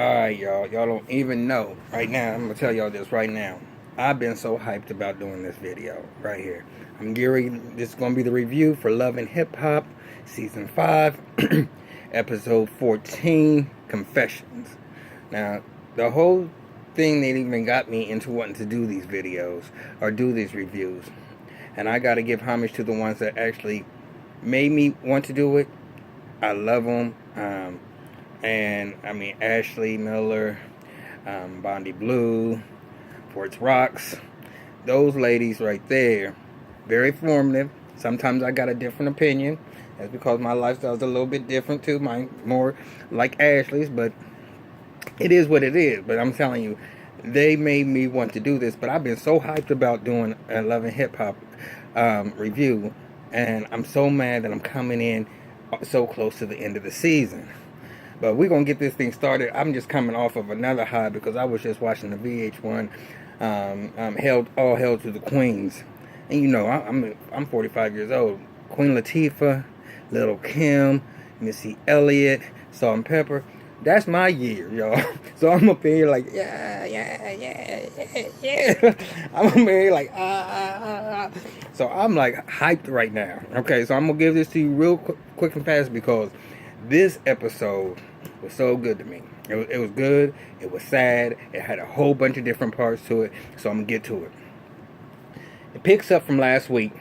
Alright, y'all. Y'all don't even know. Right now, I'm gonna tell y'all this right now. I've been so hyped about doing this video right here. This is gonna be the review for Love and Hip Hop, Season 5, Episode 14, Confessions. Now, the whole thing that even got me into wanting to do these videos or do these reviews, and I gotta give homage to the ones that actually made me want to do it. I love them. And I mean Ashley Miller, Bondi Blue, Forts Rocks, those ladies right there, very formative. Sometimes I got a different opinion. That's because my lifestyle is a little bit different too. Mine more like Ashley's, but it is what it is. But I'm telling you, they made me want to do this. But I've been so hyped about doing a Love and Hip Hop review, and I'm so mad that I'm coming in so close to the end of the season. But we're going to get this thing started. I'm just coming off of another high because I was just watching the VH1 All Hail to the Queens. And you know, I'm 45 years old. Queen Latifah, Lil' Kim, Missy Elliott, Salt and Pepper. That's my year, y'all. So I'm up here like, yeah. I'm up here like, So I'm like hyped right now. Okay, so I'm going to give this to you real quick and fast because this episode was so good to me. It was good. It was sad. It had a whole bunch of different parts to it. So I'm going to get to it. It picks up from last week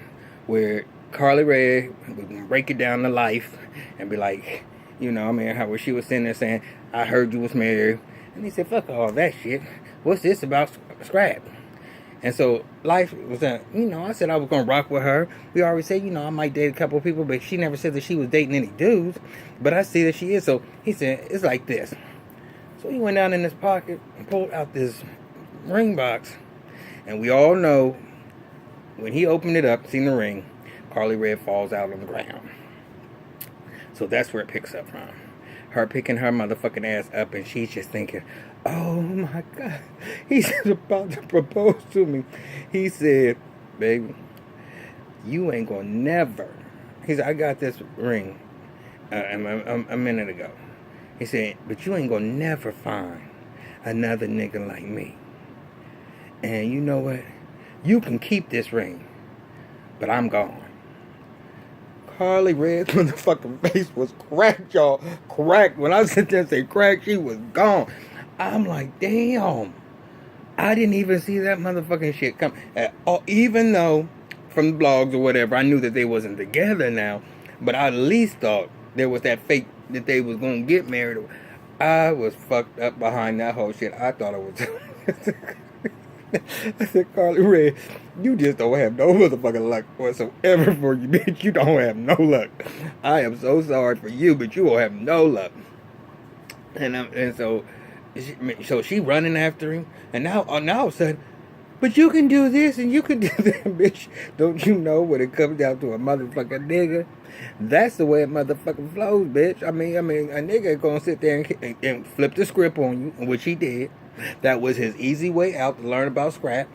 where Carly Rae would break it down to life and be like, you know, I mean, how she was sitting there saying, I heard you was married. And he said, fuck all that shit. What's this about scrap? And so life was that, you know, I said I was going to rock with her. We already said, you know, I might date a couple of people, but she never said that she was dating any dudes. But I see that she is. So he said, it's like this. So he went down in his pocket and pulled out this ring box. And we all know when he opened it up, seen the ring, Carly Rae falls out on the ground. So that's where it picks up from. Her picking her motherfucking ass up, and she's just thinking, oh my God, he's about to propose to me. He said, baby, you ain't gonna never. He said, I got this ring a minute ago. He said, but you ain't gonna never find another nigga like me. And you know what? You can keep this ring, but I'm gone. Carly Rae's motherfucking face was cracked, y'all. Cracked. When I sit there and say cracked, she was gone. I'm like, damn. I didn't even see that motherfucking shit come. Even though, from the blogs or whatever, I knew that they wasn't together now. But I at least thought there was that fake that they was going to get married. I was fucked up behind that whole shit. I thought it was... I said, Carly Rae, you just don't have no motherfucking luck whatsoever for you, bitch. You don't have no luck. I am so sorry for you, but you will have no luck. And so she running after him, and now all of a sudden, but you can do this and you can do that, bitch. Don't you know when it comes down to a motherfucking nigga? That's the way it motherfucking flows, bitch. I mean, a nigga gonna sit there and flip the script on you, which he did. That was his easy way out to learn about scrap.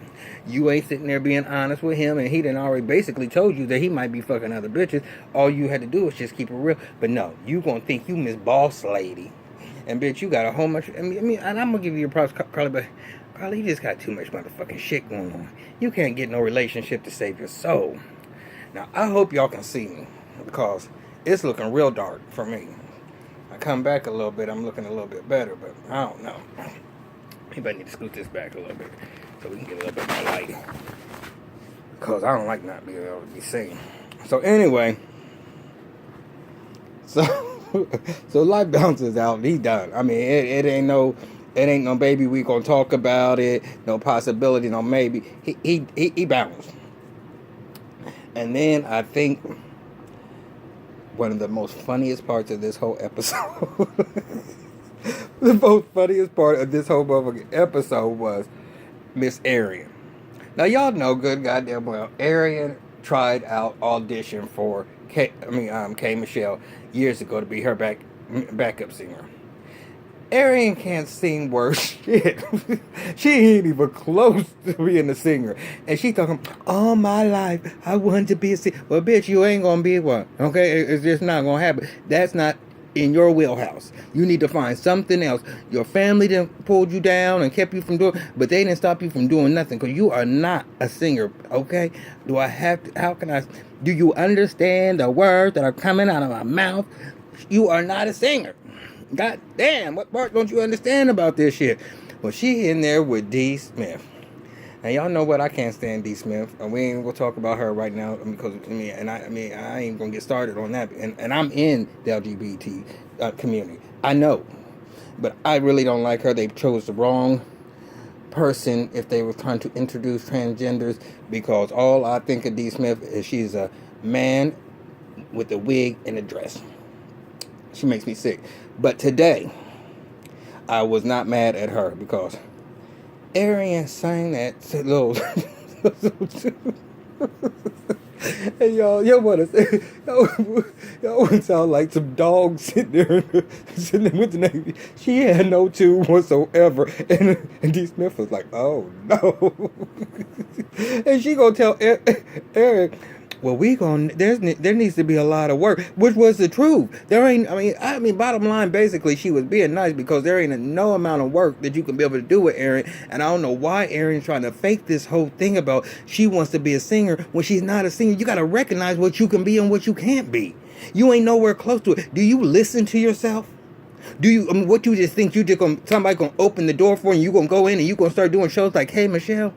You ain't sitting there being honest with him, and he done already basically told you that he might be fucking other bitches. All you had to do was just keep it real. But no, you gonna think you Miss Boss Lady, and bitch, you got a whole bunch. And I'm gonna give you your props, Carly, but Carly, you just got too much motherfucking shit going on. You can't get no relationship to save your soul. Now I hope y'all can see me because it's looking real dark for me. I come back a little bit, I'm looking a little bit better, but I don't know. Maybe I need to scoot this back a little bit so we can get a little bit more light. Because I don't like not being able to be seen. So anyway, so life bounces out. He done. I mean, it ain't no baby. We gonna talk about it. No possibility. No maybe. He bounced. And then I think one of the most funniest parts of this whole episode. The most funniest part of this whole motherfucking episode was Miss Arian. Now y'all know good goddamn well Arian tried out audition for K Michelle years ago to be her backup singer. Arian can't sing worth shit. She ain't even close to being a singer. And she talking, all my life, I wanted to be a singer. Well, bitch, you ain't gonna be one. Okay? It's just not gonna happen. That's not in your wheelhouse. You need to find something else. Your family done pulled you down and kept you from doing, but they didn't stop you from doing nothing because you are not a singer, okay? Do you understand the words that are coming out of my mouth? You are not a singer. God damn, what part don't you understand about this shit? Well, she in there with D. Smith. And y'all know what, I can't stand D. Smith, and we ain't gonna talk about her right now because I ain't gonna get started on that. And I'm in the LGBT community. I know, but I really don't like her. They chose the wrong person if they were trying to introduce transgenders, because all I think of D. Smith is she's a man with a wig and a dress. She makes me sick. But today, I was not mad at her because Arian sang that little. And y'all want to say, y'all would sound like some dogs sitting there with the name. She had no tune whatsoever, and D. Smith was like, "Oh no," and she gonna tell Eric, well, there needs to be a lot of work, which was the truth. Bottom line, basically, she was being nice because there ain't no amount of work that you can be able to do with Erin. And I don't know why Erin's trying to fake this whole thing about she wants to be a singer when she's not a singer. You got to recognize what you can be and what you can't be. You ain't nowhere close to it. Do you listen to yourself? Do you, what you just think somebody gonna open the door for you, and you gonna go in and you gonna start doing shows like Hey Michelle?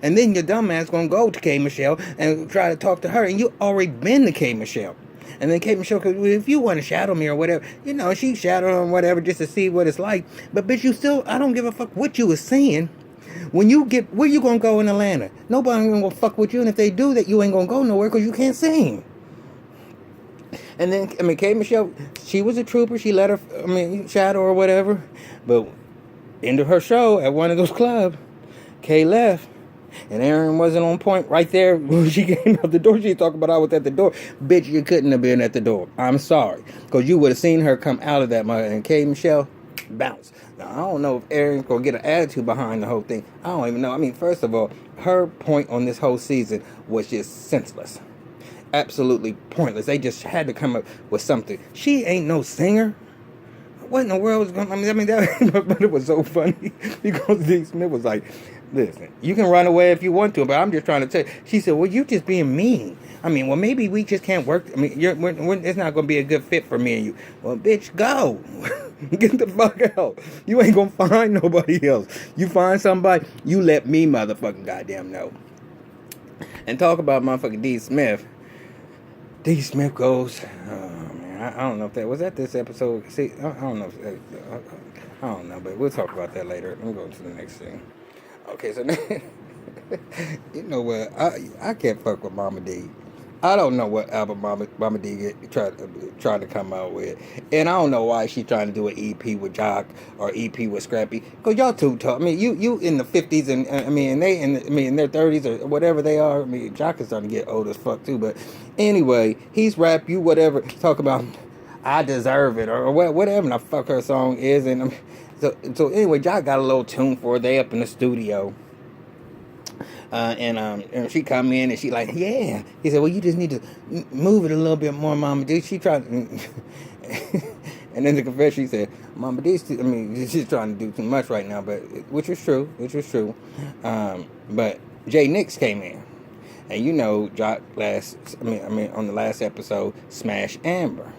And then your dumb ass gonna go to K. Michelle and try to talk to her, and you already been to K. Michelle. And then K. Michelle, cause if you want to shadow me or whatever, she shadowed him whatever just to see what it's like. But bitch, I don't give a fuck what you was saying. When you get, where you gonna go in Atlanta? Nobody gonna fuck with you, and if they do that, you ain't gonna go nowhere because you can't sing. And then, K. Michelle, she was a trooper. She let her, shadow or whatever. But end of her show at one of those clubs, Kay left. And Erin wasn't on point right there when she came out the door. She talked about I was at the door. Bitch, you couldn't have been at the door. I'm sorry. Because you would have seen her come out of that mother. And K. Michelle, bounce. Now, I don't know if Erin's going to get an attitude behind the whole thing. I don't even know. First of all, her point on this whole season was just senseless. Absolutely pointless. They just had to come up with something. She ain't no singer. What in the world was going on? But it was so funny because D. Smith was like, listen, you can run away if you want to, but I'm just trying to tell you. She said, well, you just being mean. Well, maybe we just can't work. It's not going to be a good fit for me and you. Well, bitch, go. Get the fuck out. You ain't going to find nobody else. You find somebody, you let me motherfucking goddamn know. And talk about motherfucking D. Smith. D. Smith goes, I don't know if that was at this episode. See, I don't know. I don't know, but we'll talk about that later. I'm going to the next thing. Okay, so you know what? I can't fuck with Mama D. I don't know what album Mama D tried to come out with, and I don't know why she's trying to do an EP with Jock or EP with Scrappy. Cause y'all too tough. You in the 50s and they in their 30s or whatever they are. Jock is starting to get old as fuck too. But anyway, he's rap. You whatever. Talk about I Deserve It or whatever the fuck her song is, and so anyway, Jock got a little tune for her. They up in the studio. And she come in and she like, yeah. He said, well, you just need to move it a little bit more, Mama D. She tried, and then the confession, she said, Mama D, she's trying to do too much right now, but which was true. But Jay Nix came in, and Jock on the last episode smashed Amber.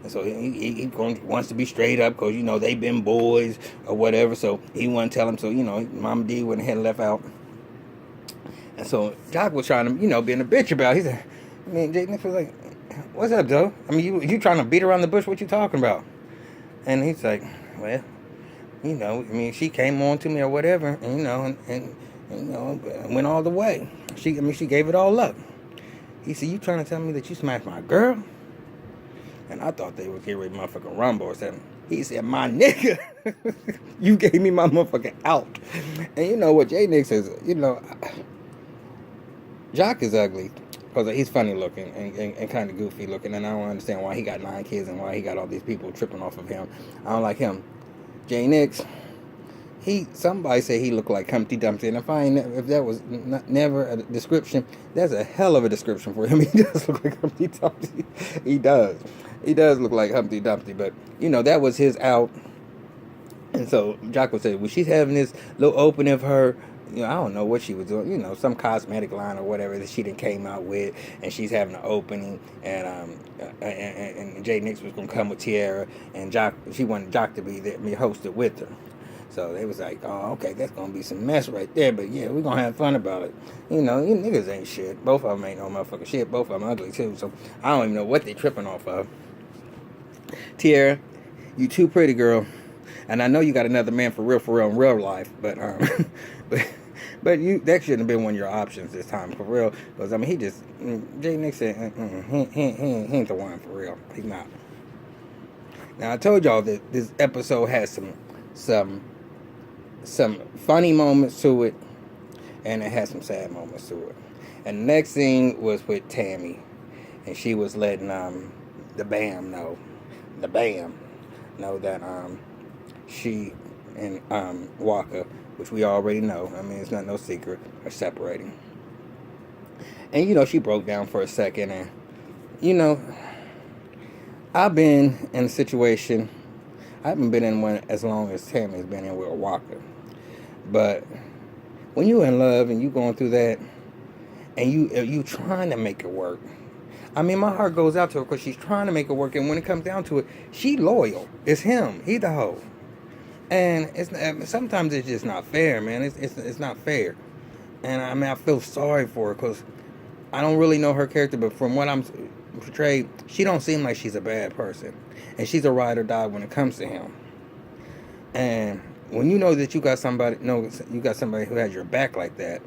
And so he wants to be straight up because, they've been boys or whatever. So he wouldn't tell him. So, Mama D went ahead and left out. And so Jock was trying to, being a bitch about it. He said, Jay Nix was like, what's up, Joe? You trying to beat around the bush? What you talking about? And he's like, well, she came on to me or whatever, and went all the way. She gave it all up. He said, you trying to tell me that you smashed my girl? And I thought they would get rid of motherfucking Rumble or something. He said, my nigga, you gave me my motherfucking out. And you know what Jay Nix is, Jock is ugly because he's funny looking and kind of goofy looking, and I don't understand why he got 9 kids and why he got all these people tripping off of him. I don't like him. Jay Nix, somebody said he looked like Humpty Dumpty, and if that was never a description, that's a hell of a description for him. He does look like Humpty Dumpty. He does. He does look like Humpty Dumpty, but you know that was his out. And so Jocko said, well, she's having this little opening of her, you know, I don't know what she was doing, you know, some cosmetic line or whatever that she done came out with, and she's having an opening, and Jay Nix was gonna come with Tiara, and she wanted Jock to be there, hosted with her. So they was like, oh, okay, that's gonna be some mess right there, but yeah, we're gonna have fun about it. You know, you niggas ain't shit. Both of them ain't no motherfucking shit. Both of them ugly too. So I don't even know what they tripping off of. Tiara, you too pretty, girl. And I know you got another man for real in real life, but but you that shouldn't have been one of your options this time for real. Because I mean, Jay Nixon, he ain't the one for real. He's not. Now I told y'all that this episode has some funny moments to it, and it has some sad moments to it. And the next thing was with Tammy, and she was letting the BAM know that she and Walker, which we already know, I mean, it's not no secret, are separating. And, you know, she broke down for a second, and, you know, I've been in a situation, I haven't been in one as long as Tammy's been in with Walker. But when you're in love and you going through that, and you trying to make it work, I mean, my heart goes out to her because she's trying to make it work, and when it comes down to it, she loyal. It's him. He the hoe. And sometimes it's just not fair, man. It's not fair. And I mean, I feel sorry for her because I don't really know her character, but from what I'm portrayed, she don't seem like she's a bad person. And she's a ride or die when it comes to him. And when you know that you got somebody who has your back like that,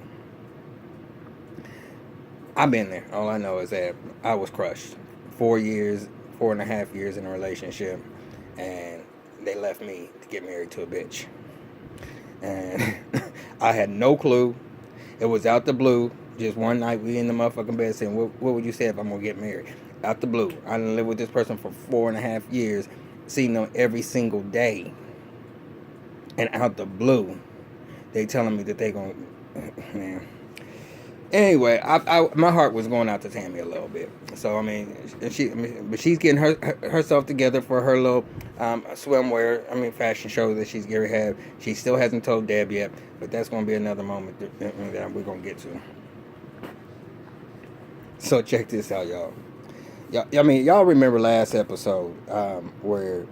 I've been there. All I know is that I was crushed. 4.5 years in a relationship, and they left me to get married to a bitch. And I had no clue. It was out the blue. Just one night we in the motherfucking bed saying, what would you say if I'm going to get married? Out the blue. I done lived with this person for 4.5 years, seeing them every single day. And out the blue, they telling me that they going to, man. Anyway, my heart was going out to Tammy a little bit. So I mean, but she's getting herself together for her little swimwear. I mean, fashion show that she's going to have. She still hasn't told Deb yet, but that's going to be another moment that we're going to get to. So check this out, y'all. I mean, y'all remember last episode where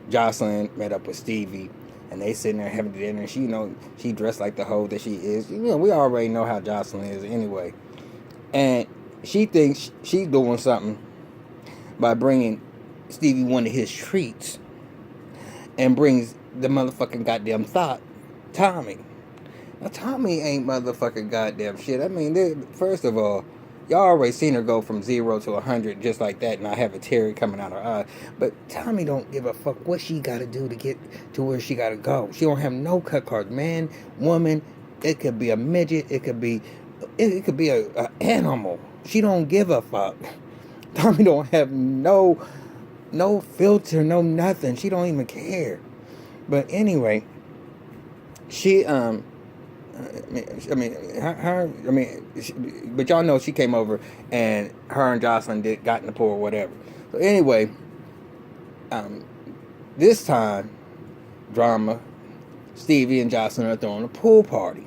Jocelyn met up with Stevie. And they sitting there having dinner, and she dressed like the hoe that she is. You know, we already know how Jocelyn is anyway. And she thinks she's doing something by bringing Stevie one of his treats, and brings the motherfucking goddamn thought, Tommy. Now, Tommy ain't motherfucking goddamn shit. I mean, first of all, y'all already seen her go from 0 to 100 just like that, and I have a tear coming out her eye. But Tommy don't give a fuck what she got to do to get to where she got to go. She don't have no cut cards. Man, woman, it could be a midget. It could be a animal. She don't give a fuck. Tommy don't have no filter, no nothing. She don't even care. But anyway, she but y'all know she came over and her and Jocelyn got in the pool or whatever. So anyway, this time, drama, Stevie and Jocelyn are throwing a pool party.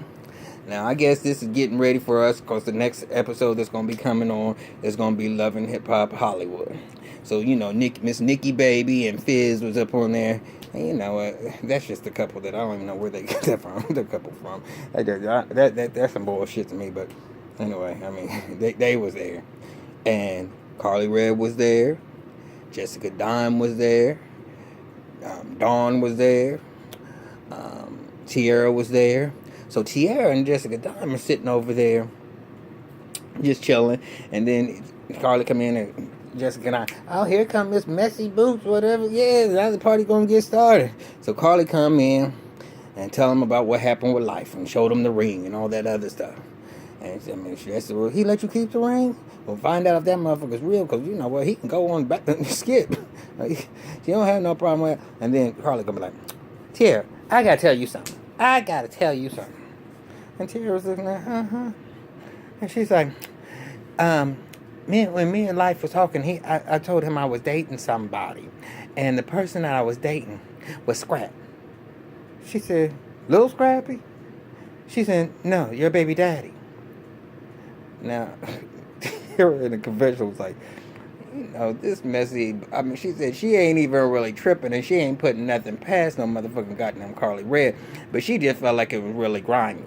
Now, I guess this is getting ready for us because the next episode that's going to be coming on is going to be Love and Hip Hop Hollywood. So, you know, Miss Nikki Baby and Fizz was up on there. And, you know, that's just a couple that I don't even know where they got that from. The couple from. That's some bullshit to me. But anyway, I mean, they was there. And Carly Red was there. Jessica Dime was there. Dawn was there. Tiara was there. So Tiara and Jessica Dime are sitting over there just chilling. And then Carly come in and Jessica and I, oh, here come Miss Messy Boots, whatever. Yeah, now the party gonna get started. So Carly come in and tell them about what happened with Life and showed them the ring and all that other stuff. And I mean, she said, well, he let you keep the ring? We'll find out if that motherfucker's real, because, you know, well, he can go on back and skip. She don't have no problem with it. And then Carly gonna be like, Tiara, I gotta tell you something. And Tiara was looking like, and she's like, when me and Life was talking, I told him I was dating somebody, and the person that I was dating was Scrap. She said, Little Scrappy? She said, no, your baby daddy. Now, here in the confessional was like, this messy. I mean, she said she ain't even really tripping and she ain't putting nothing past no motherfucking goddamn Carly Red, but she just felt like it was really grimy.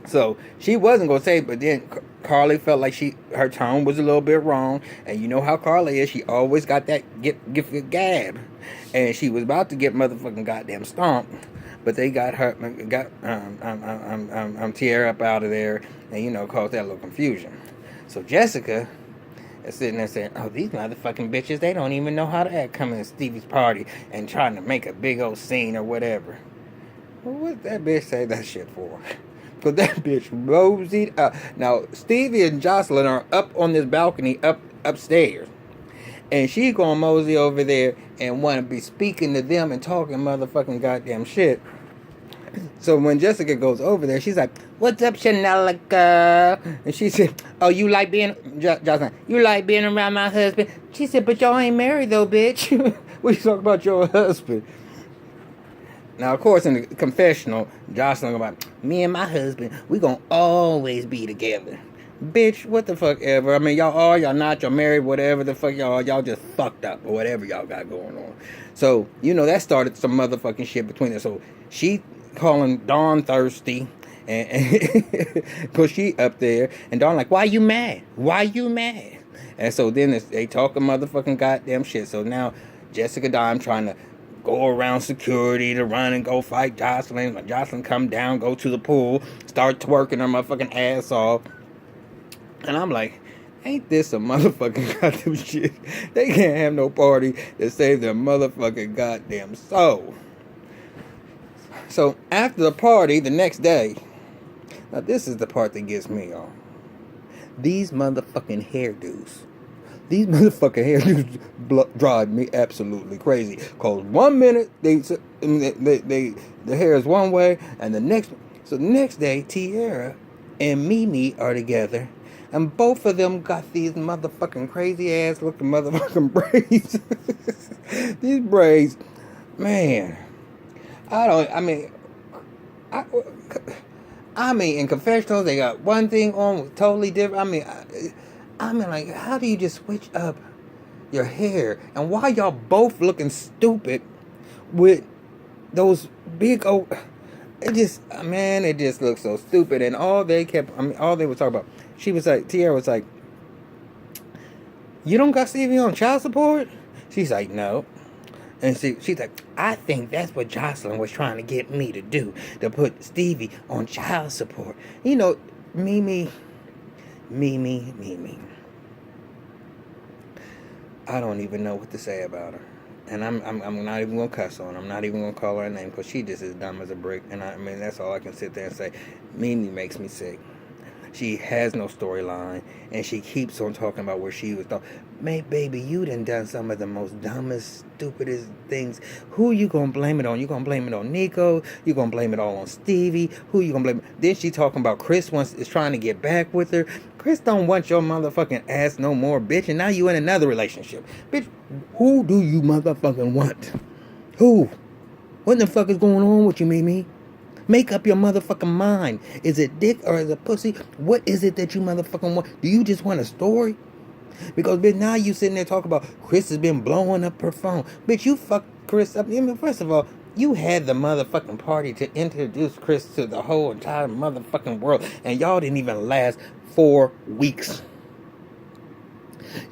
So she wasn't gonna say, but then Carly felt like her tone was a little bit wrong, and you know how Carly is. She always got that gift gab, and she was about to get motherfucking goddamn stomped, but they got Tierra up out of there, and caused that little confusion. So Jessica is sitting there saying, "Oh, these motherfucking bitches, they don't even know how to act coming to Stevie's party and trying to make a big old scene or whatever." Well, what that bitch say that shit for? Because that bitch moseyed up. Now, Stevie and Jocelyn are up on this balcony upstairs. And she gonna mosey over there and want to be speaking to them and talking motherfucking goddamn shit. So when Jessica goes over there, she's like, "What's up, Chanelica?" And she said, "Oh, you like being, Jocelyn, you like being around my husband?" She said, "But y'all ain't married though, bitch." What you talking about your husband? Now, of course, in the confessional, Jocelyn about, "Me and my husband, we gonna always be together." Bitch, what the fuck ever. I mean, y'all are, y'all not, y'all married, whatever the fuck y'all are. Y'all just fucked up or whatever y'all got going on. So, that started some motherfucking shit between us. So, she calling Dawn thirsty. And because she up there. And Dawn like, "Why you mad? Why you mad?" And so then they talking motherfucking goddamn shit. So now Jessica Dime trying to go around security to run and go fight Jocelyn. When Jocelyn come down, go to the pool, start twerking her motherfucking ass off. And I'm like, ain't this a motherfucking goddamn shit? They can't have no party to save their motherfucking goddamn soul. So after the party, the next day, now this is the part that gets me, y'all. These motherfucking hairdos. These motherfucking hairdos drive me absolutely crazy. Cause 1 minute the hair is one way, and the next day Tierra and Mimi are together, and both of them got these motherfucking crazy ass looking motherfucking braids. These braids, man. I mean, in confessionals, they got one thing on totally different. I mean, like, how do you just switch up your hair? And why y'all both looking stupid with those big old... It just looks so stupid. And all they were talking about, Tierra was like, "You don't got Stevie on child support?" She's like, "No." And she's like, "I think that's what Jocelyn was trying to get me to do, to put Stevie on child support." Mimi. I don't even know what to say about her. And I'm not even going to cuss on her. I'm not even going to call her a name because she just is dumb as a brick. And that's all I can sit there and say. Mimi makes me sick. She has no storyline, and she keeps on talking about where she was. Baby, you done some of the most dumbest, stupidest things. Who you gonna blame it on? You gonna blame it on Nico? You gonna blame it all on Stevie? Who you gonna blame? Then she talking about Chris is trying to get back with her. Chris don't want your motherfucking ass no more, bitch. And now you in another relationship, bitch. Who do you motherfucking want? Who? What the fuck is going on with you, Mimi? Make up your motherfucking mind. Is it dick or is it pussy? What is it that you motherfucking want? Do you just want a story? Because, bitch, now you sitting there talking about Chris has been blowing up her phone. Bitch, you fucked Chris up. First of all, you had the motherfucking party to introduce Chris to the whole entire motherfucking world. And y'all didn't even last 4 weeks.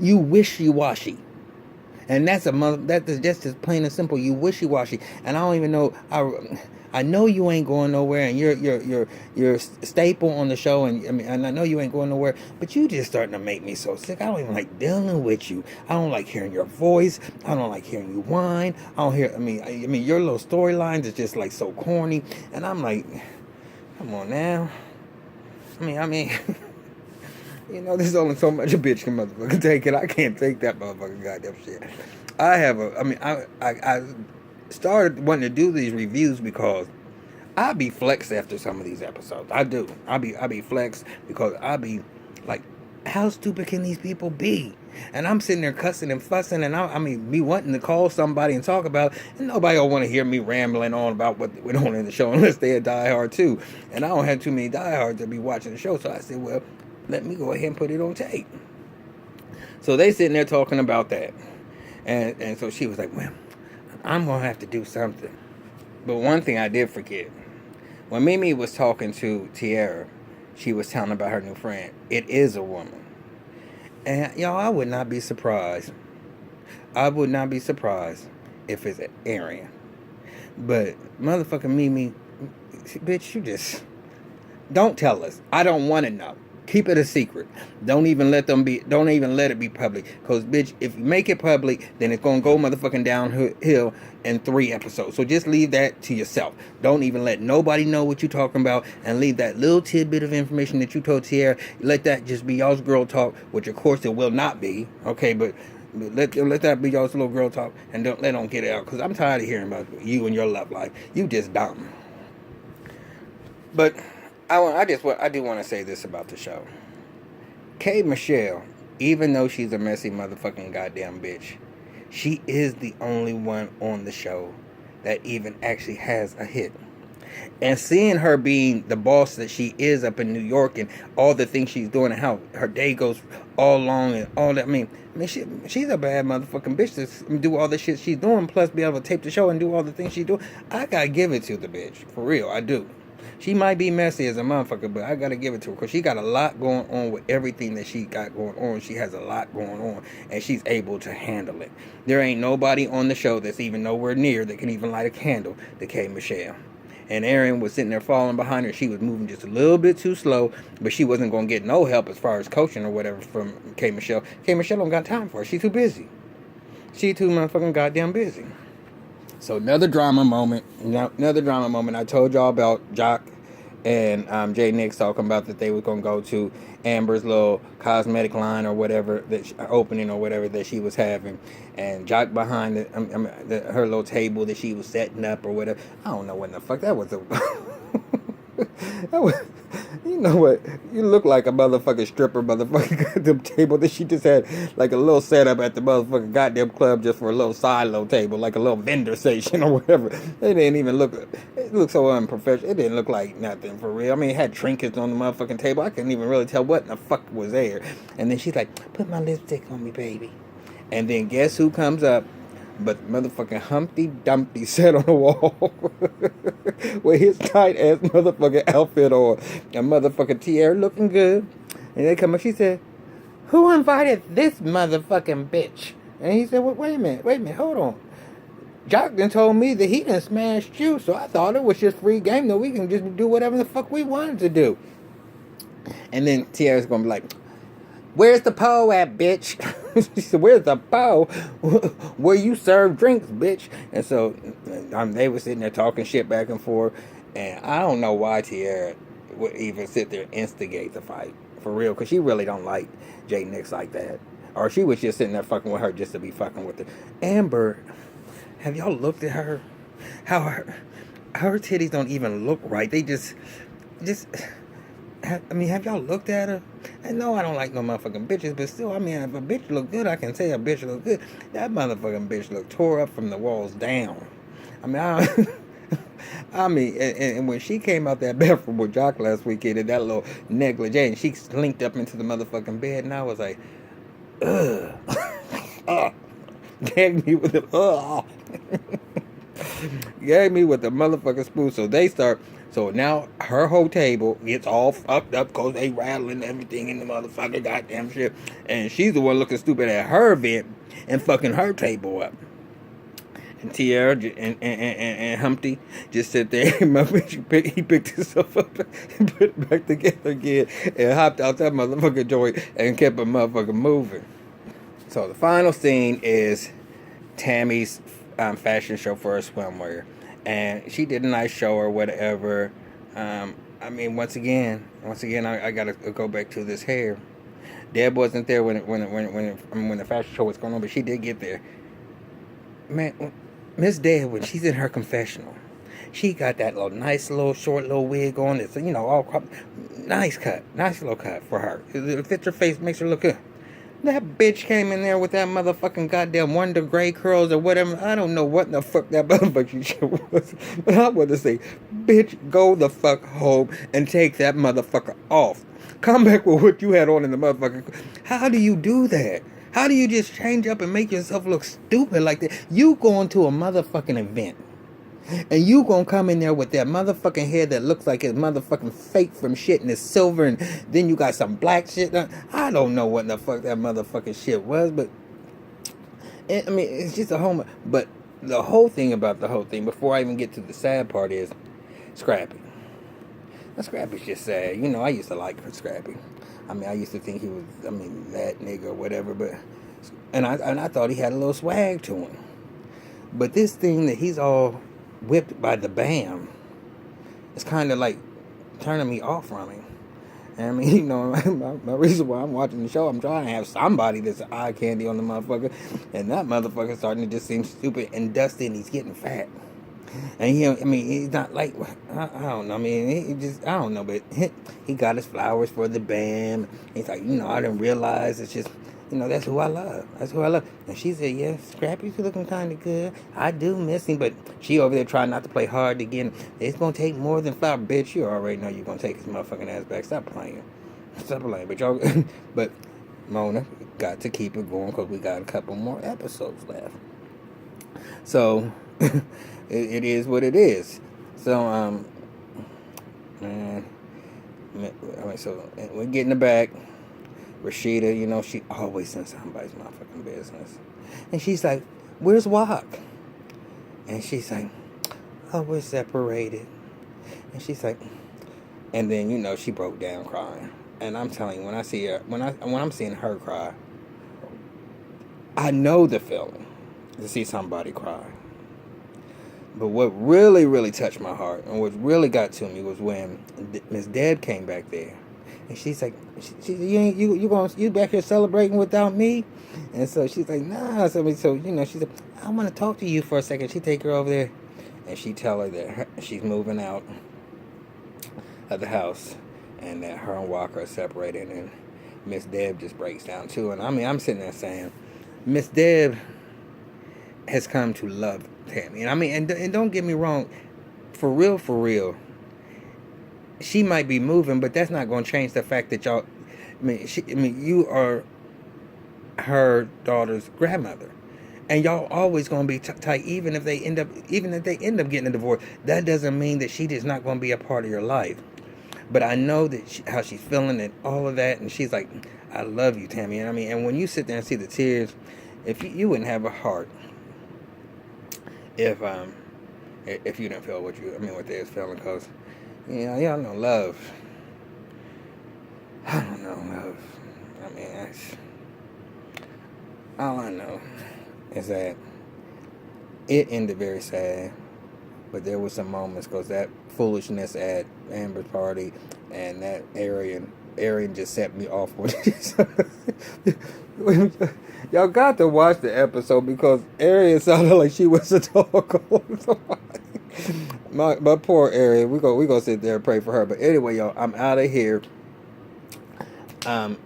You wishy-washy. And that's just as plain and simple. You wishy-washy. And I don't even know... I know you ain't going nowhere, and you're staple on the show, and I know you ain't going nowhere, but you just starting to make me so sick. I don't even like dealing with you. I don't like hearing your voice. I don't like hearing you whine. Your little storylines is just like so corny, and I'm like, come on now. There's only so much a bitch can motherfucking take it. I can't take that motherfucking goddamn shit. I started wanting to do these reviews because I be flexed after some of these episodes. I do. I be flexed because I be like, How stupid can these people be? And I'm sitting there cussing and fussing, and I mean, me wanting to call somebody and talk about it, and nobody will want to hear me rambling on about what went on in the show unless they're a diehard too. And I don't have too many diehards to be watching the show, so I said, well, let me go ahead and put it on tape. So they sitting there talking about that. And so she was like, well, I'm going to have to do something. But one thing I did forget. When Mimi was talking to Tiara, she was telling about her new friend. It is a woman. And, y'all, I would not be surprised. I would not be surprised if it's Arian. But motherfucking Mimi, bitch, you just... Don't tell us. I don't want to know. Keep it a secret. Don't even let it be public. Because, bitch, if you make it public, then it's going to go motherfucking downhill in 3 episodes. So just leave that to yourself. Don't even let nobody know what you're talking about. And leave that little tidbit of information that you told Tiara. Let that just be y'all's girl talk, which of course it will not be. Okay, but let that be y'all's little girl talk. And don't get it out. Because I'm tired of hearing about you and your love life. You just dumb. But... I do want to say this about the show. K. Michelle, even though she's a messy motherfucking goddamn bitch, she is the only one on the show that even actually has a hit. And seeing her being the boss that she is up in New York and all the things she's doing and how her day goes all long and all that. I mean she's a bad motherfucking bitch to do all the shit she's doing, plus be able to tape the show and do all the things she's doing. I gotta give it to the bitch. For real, I do. She might be messy as a motherfucker, but I gotta give it to her because she got a lot going on with everything that she got going on. She has a lot going on, and she's able to handle it. There ain't nobody on the show that's even nowhere near that can even light a candle to K. Michelle. And Arian was sitting there following behind her. She was moving just a little bit too slow, but she wasn't going to get no help as far as coaching or whatever from K. Michelle. K. Michelle don't got time for her. She's too busy. She too motherfucking goddamn busy. So another drama moment. I told y'all about Jock and Jay Nix talking about that they were going to go to Amber's little cosmetic line or whatever, opening or whatever that she was having. And Jock behind her little table that she was setting up or whatever. I don't know what the fuck that was. You know what? You look like a motherfucking stripper, motherfucking goddamn table that she just had like a little setup at the motherfucking goddamn club just for a little silo table, like a little vendor station or whatever. It didn't even look. It looked so unprofessional. It didn't look like nothing for real. I mean, it had trinkets on the motherfucking table. I couldn't even really tell what in the fuck was there. And then she's like, "Put my lipstick on me, baby." And then guess who comes up? But motherfucking Humpty Dumpty sat on the wall with his tight ass motherfucking outfit on, and motherfucking Tiara looking good. And they come up, she said, "Who invited this motherfucking bitch?" And he said, well, wait a minute, hold on. Jock done told me that he done smashed you, so I thought it was just free game that we can just do whatever the fuck we wanted to do. And then Tiara's gonna be like, "Where's the pole at, bitch?" She said, "Where's the pole? Where you serve drinks, bitch?" And so they were sitting there talking shit back and forth. And I don't know why Tiara would even sit there and instigate the fight. For real. Because she really don't like Jay Nix like that. Or she was just sitting there fucking with her just to be fucking with her. Amber, have y'all looked at her? How her titties don't even look right. They just... I mean, have y'all looked at her? I know I don't like no motherfucking bitches, but still, I mean, if a bitch look good, I can say a bitch look good. That motherfucking bitch look tore up from the walls down. I mean, and when she came out that bathroom with Jock last weekend in that little negligee, and she slinked up into the motherfucking bed, and I was like, ugh. Gagged me with the, gagged me with the motherfucking spoon. So now her whole table gets all fucked up because they rattling everything in the motherfucking goddamn shit. And she's the one looking stupid at her event and fucking her table up. And Tiara and Humpty just sit there. He picked himself up and put it back together again and hopped out that motherfucking joint and kept a motherfucking moving. So the final scene is Tammy's fashion show for her swimwear. And she did a nice show or whatever. I mean, once again, I gotta go back to this hair. Deb wasn't there when the fashion show was going on, but she did get there. Man, Miss Deb, when she's in her confessional, she got that little nice little short little wig on. It's all cropped. Nice cut. Nice little cut for her. It fits her face, makes her look good. That bitch came in there with that motherfucking goddamn Wonder Gray curls or whatever. I don't know what the fuck that motherfucking shit was. But I want to say, bitch, go the fuck home and take that motherfucker off. Come back with what you had on in the motherfucker. How do you do that? How do you just change up and make yourself look stupid like that? You going to a motherfucking event. And you gonna come in there with that motherfucking hair that looks like it's motherfucking fake from shit and it's silver, and then you got some black shit on. I don't know what the fuck that motherfucking shit was, but I mean, it's just a whole. But the whole thing about the whole thing, before I even get to the sad part, is Scrappy. Now, Scrappy's just sad. You know, I used to like Scrappy. I mean, I used to think he was, that nigga or whatever, but and I thought he had a little swag to him. But this thing that he's all whipped by the BAM, it's kind of like turning me off from him. And I mean, you know, my reason why I'm watching the show, I'm trying to have somebody that's eye candy on the motherfucker, and that motherfucker starting to just seem stupid and dusty, and he's getting fat. And he's not like, I don't know, I don't know, but he got his flowers for the BAM. He's like, I didn't realize it's just, that's who I love. That's who I love. And she said, yeah, Scrappy's looking kind of good. I do miss him, but she over there trying not to play hard to get him. It's going to take more than flower. Bitch, you already know you're going to take his motherfucking ass back. Stop playing. But y'all, but Mona got to keep it going because we got a couple more episodes left. So, it is what it is. So, so we're getting it back. Rashida, she always in somebody's motherfucking business. And she's like, where's Wok? And she's like, oh, we're separated. And she's like, and then, she broke down crying. And I'm telling you, when I see her, when I'm seeing her cry, I know the feeling to see somebody cry. But what really, really touched my heart and what really got to me was when Miss Deb came back there. And she's like, you back here celebrating without me? And so she's like, nah. So she said, I want to talk to you for a second. She take her over there, and she tell her that she's moving out of the house, and that her and Walker are separated. And Miss Deb just breaks down too. And I'm sitting there saying, Miss Deb has come to love Tammy. And don't get me wrong, for real. She might be moving, but that's not going to change the fact that y'all. You are her daughter's grandmother, and y'all always going to be tight. Even if they end up getting a divorce, that doesn't mean that she is not going to be a part of your life. But I know that how she's feeling and all of that, and she's like, "I love you, Tammy." And and when you sit there and see the tears, if you wouldn't have a heart, if you didn't feel what they was feeling, because. Y'all know love. I don't know love. That's all I know is that it ended very sad, but there were some moments because that foolishness at Amber's party and that Arian just set me off with it. Y'all got to watch the episode because Arian sounded like she was a dog. My poor Arian. We gonna sit there and pray for her. But anyway, y'all, I'm out of here.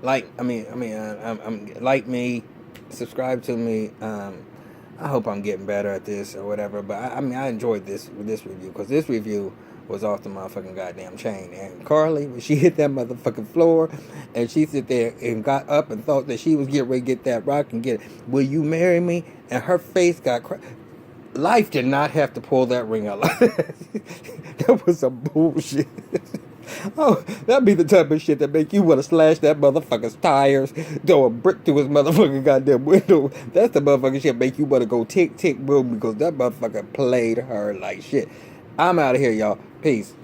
Like me, subscribe to me. I hope I'm getting better at this or whatever. But I enjoyed this review because this review was off the motherfucking goddamn chain. And Carly, when she hit that motherfucking floor, and she sit there and got up and thought that she was getting ready to get that rock and get it. Will you marry me? And her face got Life did not have to pull that ring out. That was some bullshit. Oh, that'd be the type of shit that make you want to slash that motherfucker's tires, throw a brick through his motherfucking goddamn window. That's the motherfucking shit make you want to go tick, tick, boom, because that motherfucker played her like shit. I'm out of here, y'all. Peace.